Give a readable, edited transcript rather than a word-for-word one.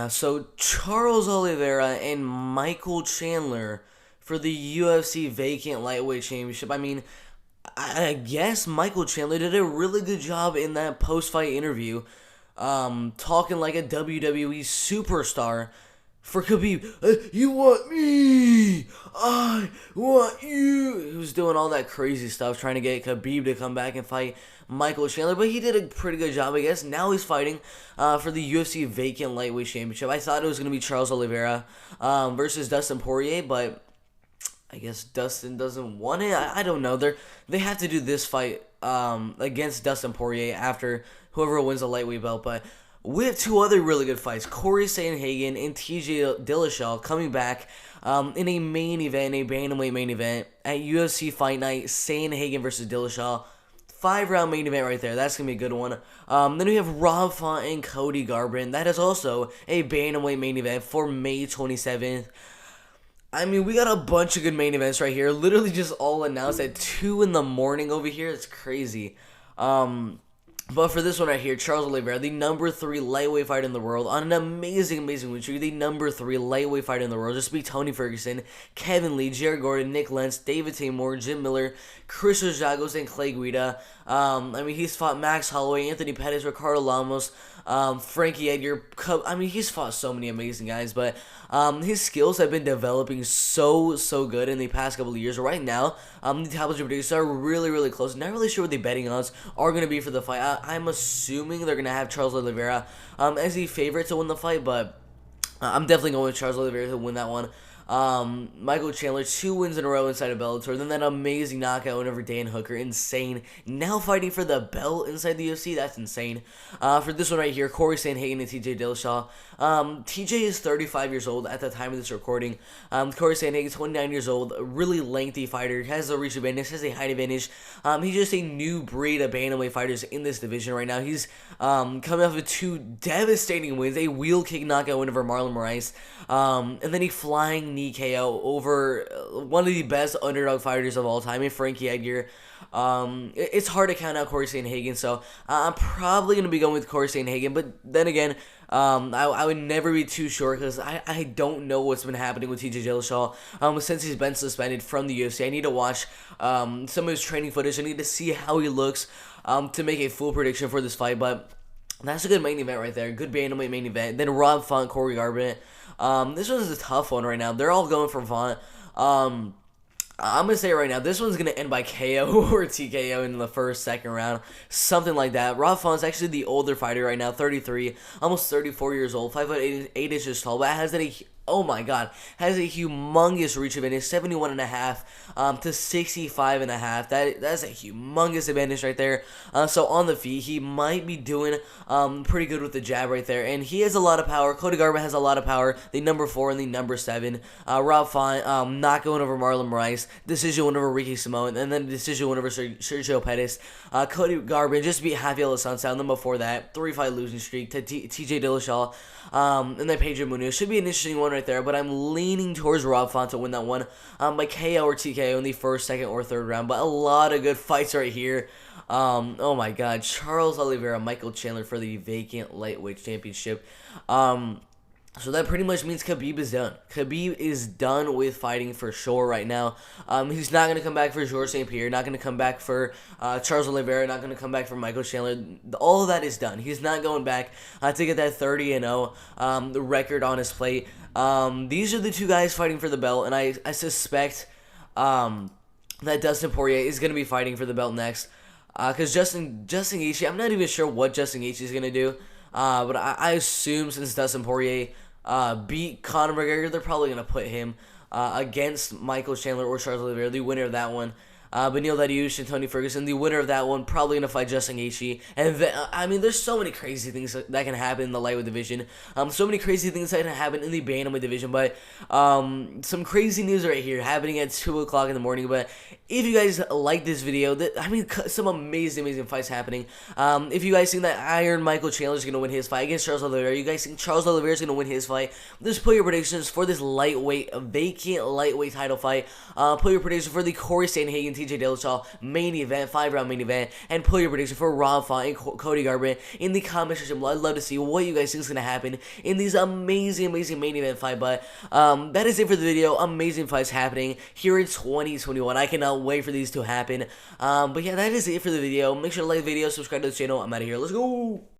Yeah, so Charles Oliveira and Michael Chandler for the UFC Vacant Lightweight Championship. I mean, I guess Michael Chandler did a really good job in that post-fight interview, talking like a WWE superstar for Khabib. You want me? I want you. He was doing all that crazy stuff, trying to get Khabib to come back and fight Michael Chandler, but he did a pretty good job, I guess. Now he's fighting for the UFC Vacant Lightweight Championship. I thought it was going to be Charles Oliveira versus Dustin Poirier, but I guess Dustin doesn't want it. I don't know. They have to do this fight against Dustin Poirier after whoever wins the lightweight belt. But we have two other really good fights: Corey Sandhagen and TJ Dillashaw coming back in a main event, a bantamweight main event at UFC Fight Night. Sandhagen versus Dillashaw. 5-round main event right there. That's going to be a good one. Then we have Rob Font and Cody Garbrandt. That is also a bantamweight main event for May 27th. I mean, we got a bunch of good main events right here. Literally just all announced at 2 in the morning over here. It's crazy. But for this one right here, Charles Oliveira, the number 3 lightweight fighter in the world, on an amazing win streak. The number 3 lightweight fighter in the world. Just beat Tony Ferguson, Kevin Lee, Jared Gordon, Nick Lentz, David Taymor, Jim Miller, Chris Ojagos, and Clay Guida. I mean, he's fought Max Holloway, Anthony Pettis, Ricardo Lamos, Frankie Edgar. I mean, he's fought so many amazing guys, but his skills have been developing so good in the past couple of years. Right now, the tabletop producers are really close. Not really sure what the betting odds are going to be for the fight. I'm assuming they're going to have Charles Oliveira as the favorite to win the fight, but I'm definitely going with Charles Oliveira to win that one. Michael Chandler, 2 wins in a row inside of Bellator. Then that amazing knockout win over Dan Hooker. Insane. Now fighting for the belt inside the UFC. That's insane. For this one right here, Corey Sandhagen and TJ Dillashaw. TJ is 35 years old at the time of this recording. Corey Sandhagen, 29 years old. A really lengthy fighter. Has a reach advantage. Has a height advantage. He's just a new breed of bantamweight fighters in this division right now. He's coming off of 2 devastating wins. A wheel kick knockout win over Marlon Moraes. And then a flying knee KO over one of the best underdog fighters of all time, and Frankie Edgar. It's hard to count out Corey Sandhagen, so I'm probably going to be going with Corey Sandhagen, but then again, I would never be too sure because I don't know what's been happening with TJ Dillashaw since he's been suspended from the UFC. I need to watch some of his training footage. I need to see how he looks to make a full prediction for this fight, but that's a good main event right there. Good bantamweight main event. Then Rob Font, Corey Garbrandt. This one's a tough one right now. They're all going for Font. I'm going to say right now, this one's going to end by KO or TKO in the first, second round. Something like that. Rob Font's actually the older fighter right now, 33, almost 34 years old, 5'8" tall, but has a humongous reach advantage, 71.5 to 65.5. That's a humongous advantage right there. So on the feet, he might be doing pretty good with the jab right there, and he has a lot of power. Cody Garbrandt has a lot of power. The number 4 and the number 7. Rob Font not going over Marlon Moraes, decision win over Ricky Simone, and then decision win over Sergio Pettis. Cody Garbrandt just beat Javier Lasanza, and then before that, 3-fight losing streak to TJ Dillashaw, and then Pedro Munoz. Should be an interesting one right there, but I'm leaning towards Rob Font to win that one by KO or TKO in the first, second, or third round. But a lot of good fights right here. Oh my God, Charles Oliveira, Michael Chandler for the vacant lightweight championship. So that pretty much means Khabib is done. Khabib is done with fighting for sure right now. He's not going to come back for Georges St. Pierre, not going to come back for Charles Oliveira, not going to come back for Michael Chandler. All of that is done. He's not going back to get that 30-0 record on his plate. These are the 2 guys fighting for the belt, and I suspect that Dustin Poirier is going to be fighting for the belt next. Because Justin Gaethje, I'm not even sure what Justin Gaethje is going to do. But I assume since Dustin Poirier beat Conor McGregor, they're probably going to put him against Michael Chandler or Charles Oliveira, the winner of that one. Beneil Dariush and Tony Ferguson, the winner of that one, probably going to fight Justin Gaethje. And I mean, there's so many crazy things that can happen in the lightweight division. So many crazy things that can happen in the bantamweight division. But some crazy news right here happening at 2 o'clock in the morning. But if you guys like this video, some amazing fights happening. If you guys think that Iron Michael Chandler is going to win his fight against Charles Oliveira, you guys think Charles Oliveira is going to win his fight, just put your predictions for this vacant lightweight title fight. Put your predictions for the Corey Sandhagen TJ Dilshaw main event, 5-round main event, and put your prediction for Rob Font and Cody Garbrandt in the comment section below. I'd love to see what you guys think is going to happen in these amazing main event fight. But that is it for the video. Amazing fights happening here in 2021. I cannot wait for these to happen. But yeah, that is it for the video. Make sure to like the video, subscribe to the channel. I'm out of here. Let's go.